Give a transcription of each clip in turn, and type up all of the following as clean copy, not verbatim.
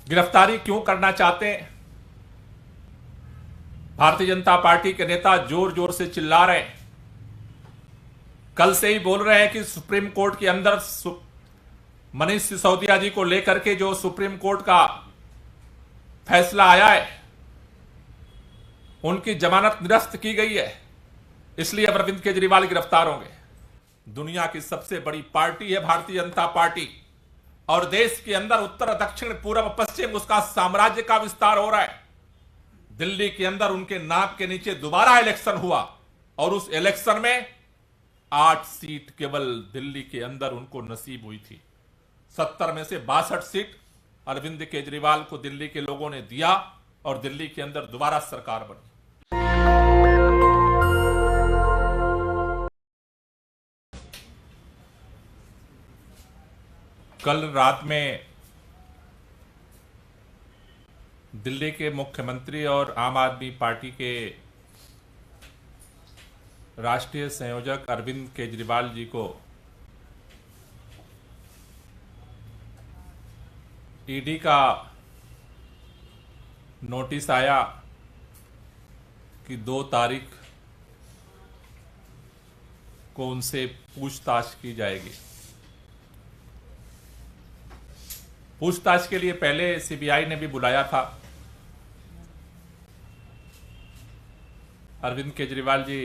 गिरफ्तारी क्यों करना चाहते हैं? भारतीय जनता पार्टी के नेता जोर जोर से चिल्ला रहे हैं, कल से ही बोल रहे हैं कि सुप्रीम कोर्ट के अंदर मनीष सिसोदिया जी को लेकर के जो सुप्रीम कोर्ट का फैसला आया है, उनकी जमानत निरस्त की गई है, इसलिए अब अरविंद केजरीवाल गिरफ्तार होंगे। दुनिया की सबसे बड़ी पार्टी है भारतीय जनता पार्टी, और देश के अंदर उत्तर दक्षिण पूर्व पश्चिम उसका साम्राज्य का विस्तार हो रहा है। दिल्ली के अंदर उनके नाक के नीचे दोबारा इलेक्शन हुआ और उस इलेक्शन में 8 सीट केवल दिल्ली के अंदर उनको नसीब हुई थी। 70 में से 62 सीट अरविंद केजरीवाल को दिल्ली के लोगों ने दिया और दिल्ली के अंदर दोबारा सरकार बनी। कल रात में दिल्ली के मुख्यमंत्री और आम आदमी पार्टी के राष्ट्रीय संयोजक अरविंद केजरीवाल जी को ईडी का नोटिस आया कि 2 तारीख को उनसे पूछताछ की जाएगी। पूछताछ के लिए पहले सीबीआई ने भी बुलाया था। अरविंद केजरीवाल जी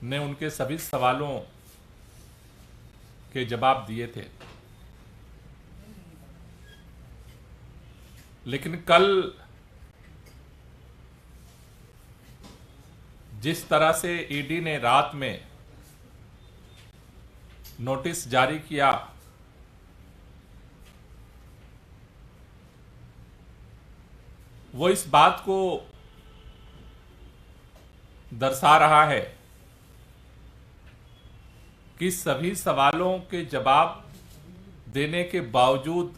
ने उनके सभी सवालों के जवाब दिए थे, लेकिन कल जिस तरह से ईडी ने रात में नोटिस जारी किया, वो इस बात को दर्शा रहा है कि सभी सवालों के जवाब देने के बावजूद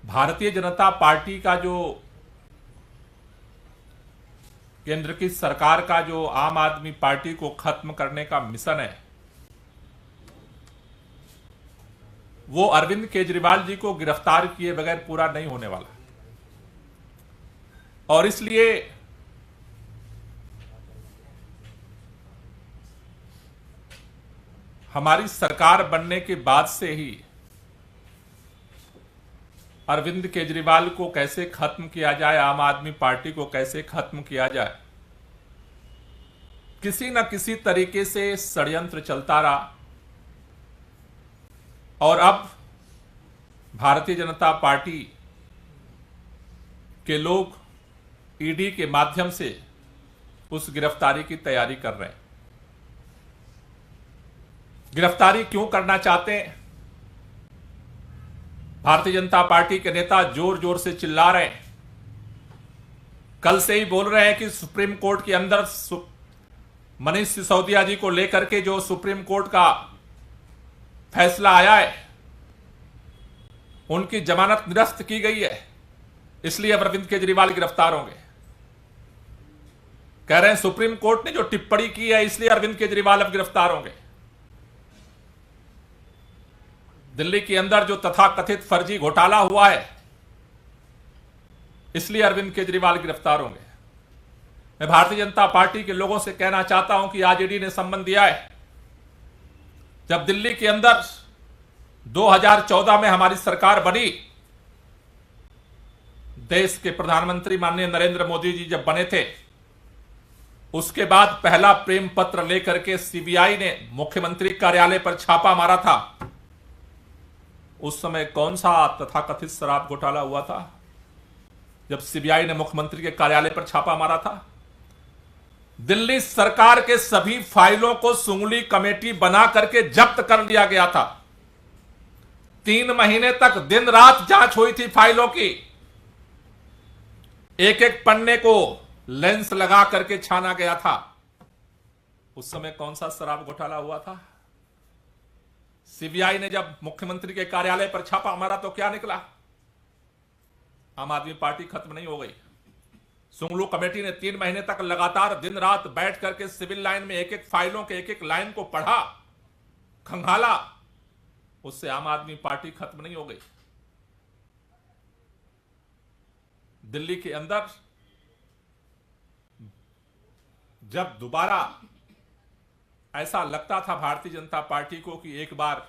भारतीय जनता पार्टी का जो केंद्र की सरकार का जो आम आदमी पार्टी को खत्म करने का मिशन है, वो अरविंद केजरीवाल जी को गिरफ्तार किए बगैर पूरा नहीं होने वाला। और इसलिए हमारी सरकार बनने के बाद से ही अरविंद केजरीवाल को कैसे खत्म किया जाए, आम आदमी पार्टी को कैसे खत्म किया जाए, किसी न किसी तरीके से षड्यंत्र चलता रहा। और अब भारतीय जनता पार्टी के लोग ईडी के माध्यम से उस गिरफ्तारी की तैयारी कर रहे हैं। गिरफ्तारी क्यों करना चाहते हैं? भारतीय जनता पार्टी के नेता जोर जोर से चिल्ला रहे हैं, कल से ही बोल रहे हैं कि सुप्रीम कोर्ट के अंदर मनीष सिसोदिया जी को लेकर के जो सुप्रीम कोर्ट का फैसला आया है, उनकी जमानत निरस्त की गई है, इसलिए अब अरविंद केजरीवाल गिरफ्तार होंगे। कह रहे हैं सुप्रीम कोर्ट ने जो टिप्पणी की है, इसलिए अरविंद केजरीवाल अब गिरफ्तार होंगे। दिल्ली के अंदर जो तथाकथित फर्जी घोटाला हुआ है, इसलिए अरविंद केजरीवाल गिरफ्तार होंगे। मैं भारतीय जनता पार्टी के लोगों से कहना चाहता हूं कि आज ईडी ने सम्मन दिया है। जब दिल्ली के अंदर 2014 में हमारी सरकार बनी, देश के प्रधानमंत्री माननीय नरेंद्र मोदी जी जब बने थे, उसके बाद पहला प्रेम पत्र लेकर के सीबीआई ने मुख्यमंत्री कार्यालय पर छापा मारा था। उस समय कौन सा तथाकथित शराब घोटाला हुआ था जब सीबीआई ने मुख्यमंत्री के कार्यालय पर छापा मारा था? दिल्ली सरकार के सभी फाइलों को सुंगली कमेटी बना करके जब्त कर लिया गया था। 3 महीने तक दिन रात जांच हुई थी फाइलों की। एक एक पन्ने को लेंस लगा करके छाना गया था। उस समय कौन सा शराब घोटाला हुआ था? सीबीआई ने जब मुख्यमंत्री के कार्यालय पर छापा मारा तो क्या निकला? आम आदमी पार्टी खत्म नहीं हो गई। सुंगलू कमेटी ने 3 महीने तक लगातार दिन रात बैठ करके सिविल लाइन में एक एक फाइलों के एक एक लाइन को पढ़ा, खंगाला, उससे आम आदमी पार्टी खत्म नहीं हो गई। दिल्ली के अंदर जब दोबारा ऐसा लगता था भारतीय जनता पार्टी को कि एक बार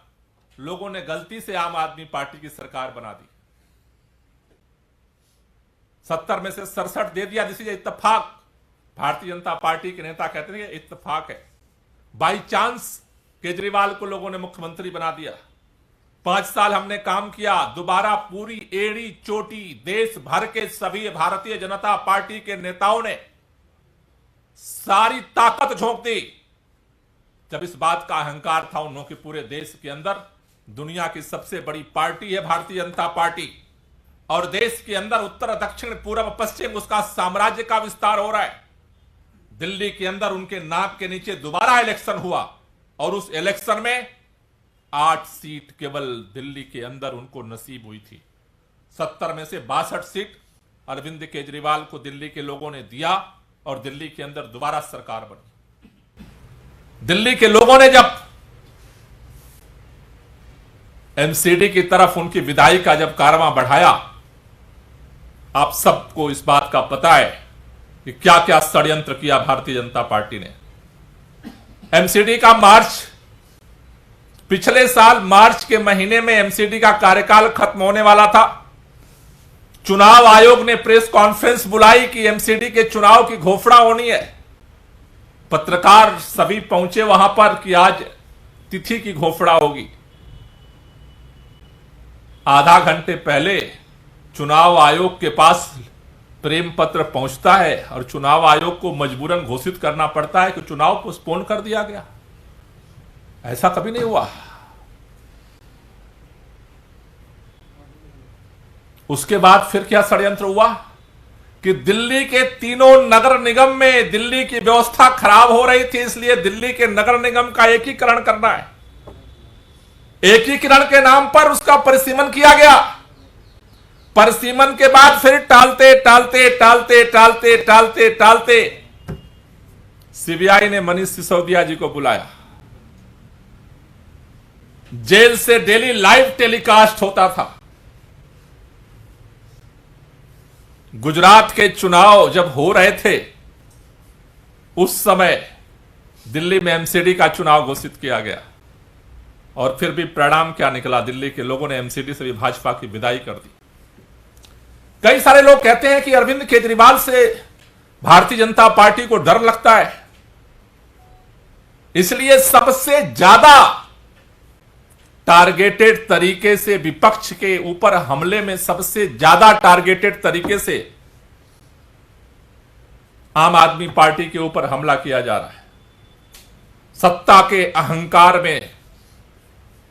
लोगों ने गलती से आम आदमी पार्टी की सरकार बना दी, 70 में से 67 दे दिया, जिसे इत्तेफाक भारतीय जनता पार्टी के नेता कहते हैं इत्तेफाक है। बाई चांस केजरीवाल को लोगों ने मुख्यमंत्री बना दिया। 5 साल हमने काम किया, दोबारा पूरी एड़ी चोटी देश भर के सभी भारतीय जनता पार्टी के नेताओं ने सारी ताकत झोंक दी। जब इस बात का अहंकार था उन्होंने कि पूरे देश के अंदर दुनिया की सबसे बड़ी पार्टी है भारतीय जनता पार्टी, और देश के अंदर उत्तर दक्षिण पूर्व पश्चिम उसका साम्राज्य का विस्तार हो रहा है। दिल्ली के अंदर उनके नाक के नीचे दोबारा इलेक्शन हुआ और उस इलेक्शन में 8 सीट केवल दिल्ली के अंदर उनको नसीब हुई थी। 70 में से 62 सीट अरविंद केजरीवाल को दिल्ली के लोगों ने दिया और दिल्ली के अंदर दोबारा सरकार बनी। दिल्ली के लोगों ने जब एमसीडी की तरफ उनकी विदाई का जब कारवां बढ़ाया, आप सबको इस बात का पता है कि क्या क्या षड्यंत्र किया भारतीय जनता पार्टी ने। एमसीडी का मार्च, पिछले साल मार्च के महीने में एमसीडी का कार्यकाल खत्म होने वाला था। चुनाव आयोग ने प्रेस कॉन्फ्रेंस बुलाई कि एमसीडी के चुनाव की घोषणा होनी है। पत्रकार सभी पहुंचे वहां पर कि आज तिथि की घोषणा होगी। आधा घंटे पहले चुनाव आयोग के पास प्रेम पत्र पहुंचता है और चुनाव आयोग को मजबूरन घोषित करना पड़ता है कि चुनाव पोस्टपोन कर दिया गया। ऐसा कभी नहीं हुआ। उसके बाद फिर क्या षड्यंत्र हुआ कि दिल्ली के तीनों नगर निगम में दिल्ली की व्यवस्था खराब हो रही थी, इसलिए दिल्ली के नगर निगम का एकीकरण करना है। एकीकरण के नाम पर उसका परिसीमन किया गया। परिसीमन के बाद फिर टालते टालते टालते टालते टालते टालते सीबीआई ने मनीष सिसोदिया जी को बुलाया। जेल से डेली लाइव टेलीकास्ट होता था। गुजरात के चुनाव जब हो रहे थे उस समय दिल्ली में एमसीडी का चुनाव घोषित किया गया और फिर भी परिणाम क्या निकला, दिल्ली के लोगों ने एमसीडी से भी भाजपा की विदाई कर दी। कई सारे लोग कहते हैं कि अरविंद केजरीवाल से भारतीय जनता पार्टी को डर लगता है, इसलिए सबसे ज्यादा टारगेटेड तरीके से विपक्ष के ऊपर हमले में सबसे ज्यादा टारगेटेड तरीके से आम आदमी पार्टी के ऊपर हमला किया जा रहा है। सत्ता के अहंकार में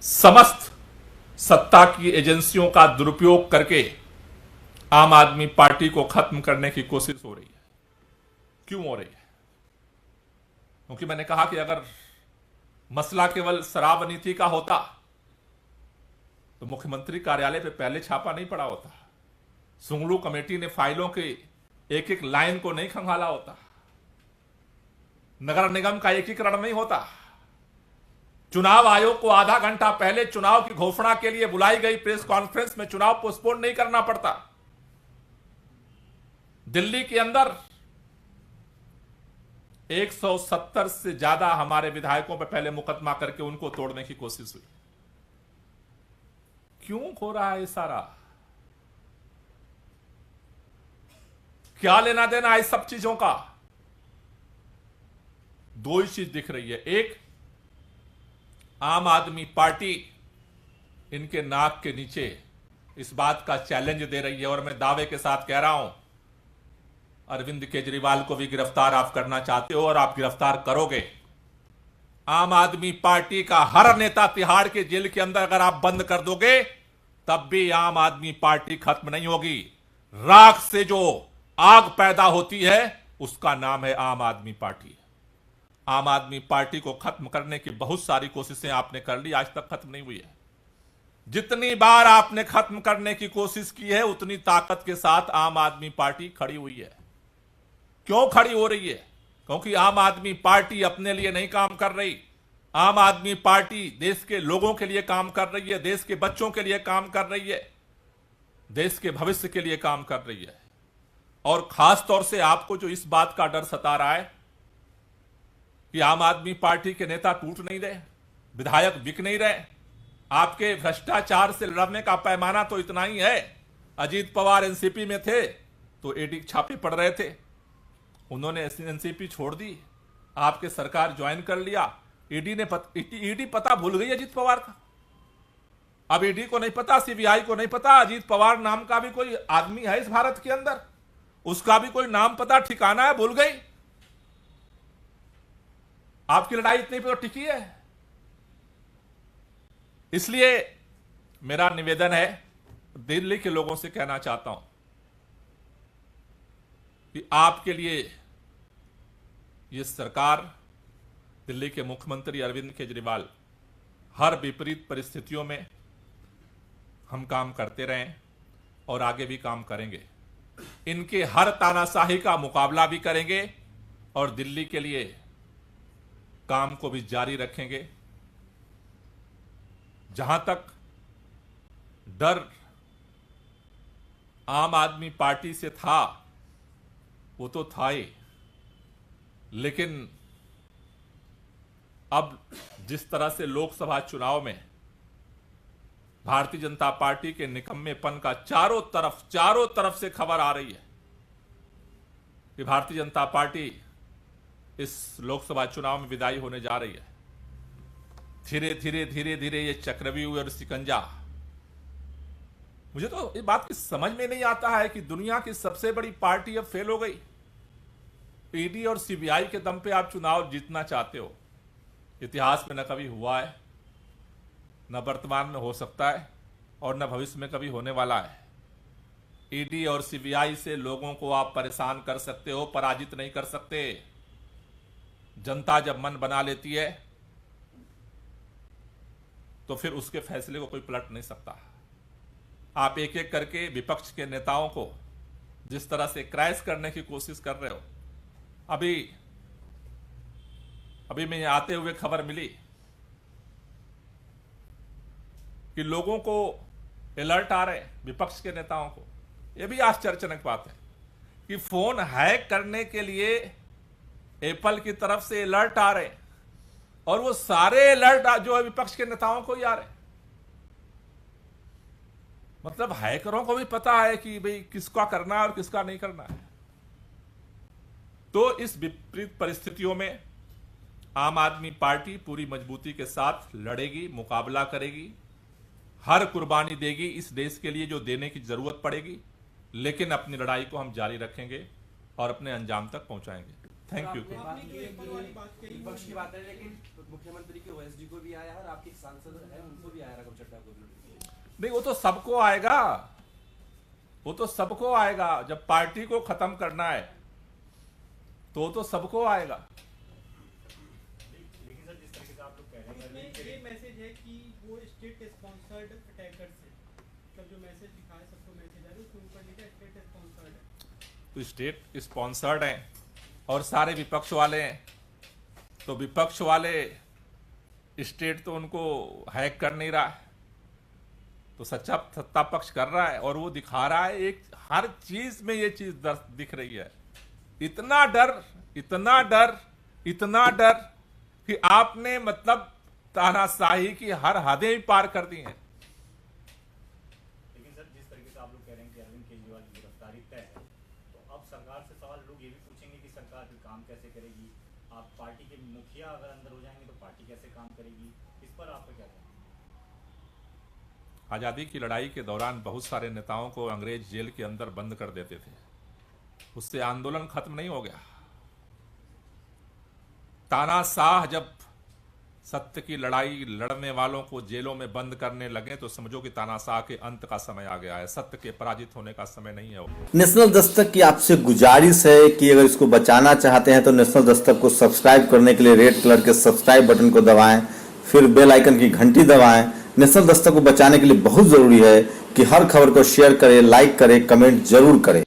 समस्त सत्ता की एजेंसियों का दुरुपयोग करके आम आदमी पार्टी को खत्म करने की कोशिश हो रही है। क्यों हो रही है? क्योंकि मैंने कहा कि अगर मसला केवल शराब नीति का होता तो मुख्यमंत्री कार्यालय पे पहले छापा नहीं पड़ा होता, सुंगलू कमेटी ने फाइलों के एक एक लाइन को नहीं खंगाला होता, नगर निगम का एकीकरण नहीं होता, चुनाव आयोग को आधा घंटा पहले चुनाव की घोषणा के लिए बुलाई गई प्रेस कॉन्फ्रेंस में चुनाव पोस्टपोन नहीं करना पड़ता। दिल्ली के अंदर 170 से ज्यादा हमारे विधायकों पर पहले मुकदमा करके उनको तोड़ने की कोशिश हुई। क्यों हो रहा है ये सारा? क्या लेना देना इस सब चीजों का? दो ही चीज दिख रही है। एक, आम आदमी पार्टी इनके नाक के नीचे इस बात का चैलेंज दे रही है और मैं दावे के साथ कह रहा हूं, अरविंद केजरीवाल को भी गिरफ्तार आप करना चाहते हो और आप गिरफ्तार करोगे। आम आदमी पार्टी का हर नेता तिहाड़ के जेल के अंदर अगर आप बंद कर दोगे तब भी आम आदमी पार्टी खत्म नहीं होगी। राख से जो आग पैदा होती है उसका नाम है आम आदमी पार्टी। आम आदमी पार्टी को खत्म करने की बहुत सारी कोशिशें आपने कर ली, आज तक खत्म नहीं हुई है। जितनी बार आपने खत्म करने की कोशिश की है उतनी ताकत के साथ आम आदमी पार्टी खड़ी हुई है। क्यों खड़ी हो रही है? क्योंकि आम आदमी पार्टी अपने लिए नहीं काम कर रही, आम आदमी पार्टी देश के लोगों के लिए काम कर रही है, देश के बच्चों के लिए काम कर रही है, देश के भविष्य के लिए काम कर रही है। और खास तौर से आपको जो इस बात का डर सता रहा है कि आम आदमी पार्टी के नेता टूट नहीं रहे, विधायक बिक नहीं रहे, आपके भ्रष्टाचार से लड़ने का पैमाना तो इतना ही है। अजीत पवार एनसीपी में थे तो ईडी छापे पड़ रहे थे, उन्होंने एनसीपी छोड़ दी, आपके सरकार ज्वाइन कर लिया, ईडी पता भूल गई अजीत पवार का। अब ईडी को नहीं पता, सीबीआई को नहीं पता अजीत पवार नाम का भी कोई आदमी है इस भारत के अंदर, उसका भी कोई नाम पता ठिकाना है, भूल गई। आपकी लड़ाई इतनी पे तो टिकी है। इसलिए मेरा निवेदन है, दिल्ली के लोगों से कहना चाहता हूं कि आपके लिए यह सरकार, दिल्ली के मुख्यमंत्री अरविंद केजरीवाल हर विपरीत परिस्थितियों में हम काम करते रहें और आगे भी काम करेंगे। इनके हर तानाशाही का मुकाबला भी करेंगे और दिल्ली के लिए काम को भी जारी रखेंगे। जहां तक डर आम आदमी पार्टी से था वो तो था ही, लेकिन अब जिस तरह से लोकसभा चुनाव में भारतीय जनता पार्टी के निकम्मेपन का चारों तरफ से खबर आ रही है कि भारतीय जनता पार्टी इस लोकसभा चुनाव में विदाई होने जा रही है, धीरे धीरे ये चक्रव्यूह और शिकंजा, मुझे तो इस बात की समझ में नहीं आता है कि दुनिया की सबसे बड़ी पार्टी अब फेल हो गई। ईडी और सीबीआई के दम पे आप चुनाव जीतना चाहते हो, इतिहास में न कभी हुआ है, न वर्तमान में हो सकता है और न भविष्य में कभी होने वाला है। ईडी और सीबीआई से लोगों को आप परेशान कर सकते हो, पराजित नहीं कर सकते। जनता जब मन बना लेती है तो फिर उसके फैसले को कोई पलट नहीं सकता। आप एक एक करके विपक्ष के नेताओं को जिस तरह से क्रैश करने की कोशिश कर रहे हो, अभी मैं आते हुए खबर मिली कि लोगों को अलर्ट आ रहे हैं, विपक्ष के नेताओं को। यह भी आश्चर्यजनक बात है कि फोन हैक करने के लिए एप्पल की तरफ से अलर्ट आ रहे हैं और वो सारे अलर्ट जो है विपक्ष के नेताओं को ही आ रहे हैं। मतलब हैकरों को भी पता है कि भाई किसका करना है और किसका नहीं करना है। तो इस विपरीत परिस्थितियों में आम आदमी पार्टी पूरी मजबूती के साथ लड़ेगी, मुकाबला करेगी, हर कुर्बानी देगी इस देश के लिए जो देने की जरूरत पड़ेगी, लेकिन अपनी लड़ाई को हम जारी रखेंगे और अपने अंजाम तक पहुंचाएंगे। Thank you. विपक्ष की बात है, लेकिन मुख्यमंत्री के ओएसडी को भी आया है और आपके सांसद हैं उनको भी आया राघव चड्ढा को। नहीं, वो तो सबको आएगा, वो तो सबको आएगा। जब पार्टी को खत्म करना है तो सबको आएगा। लेकिन सर, जिस तरीके से आप लोग कह रहे हैं, ये मैसेज है कि वो स्टेट स्पॉन्सर्ड अटैकर्स है, मतलब जो मैसेज दिखा है सबको मैसेज आ रहा है उसके ऊपर लिखा है स्टेट स्पॉन्सर्ड है। तो स्टेट स्पॉन्सर्ड हैं और सारे विपक्ष वाले हैं, तो विपक्ष वाले स्टेट तो उनको हैक कर नहीं रहा है, तो सत्ता पक्ष कर रहा है और वो दिखा रहा है। एक हर चीज में ये चीज दिख रही है। इतना डर कि आपने मतलब तानाशाही की हर हदें ही पार कर दी हैं। लेकिन सर, जिस तरीके से आप लोग कह रहे हैं कि अरविंद केजरीवाल की गिरफ्तारी तय है, तो अब सरकार से सवाल लोग ये भी पूछेंगे कि सरकार फिर काम कैसे करेगी। आप पार्टी के मुखिया अगर अंदर हो जाएंगे तो पार्टी कैसे काम करेगी, इस पर आपका क्या कहना है? आजादी की लड़ाई के दौरान बहुत सारे नेताओं को अंग्रेज जेल के अंदर बंद कर देते थे, उससे आंदोलन खत्म नहीं हो गया। तानाशाह जब सत्य की लड़ाई लड़ने वालों को जेलों में बंद करने लगे तो समझो कि तानाशाह के अंत का समय आ गया है, सत्य के पराजित होने का समय नहीं है। नेशनल दस्तक की आपसे गुजारिश है कि अगर इसको बचाना चाहते हैं तो नेशनल दस्तक को सब्सक्राइब करने के लिए रेड कलर के सब्सक्राइब बटन को दबाएं, फिर बेल आइकन की घंटी दबाएं। नेशनल दस्तक को बचाने के लिए बहुत जरूरी है कि हर खबर को शेयर करें, लाइक करें, कमेंट जरूर करें।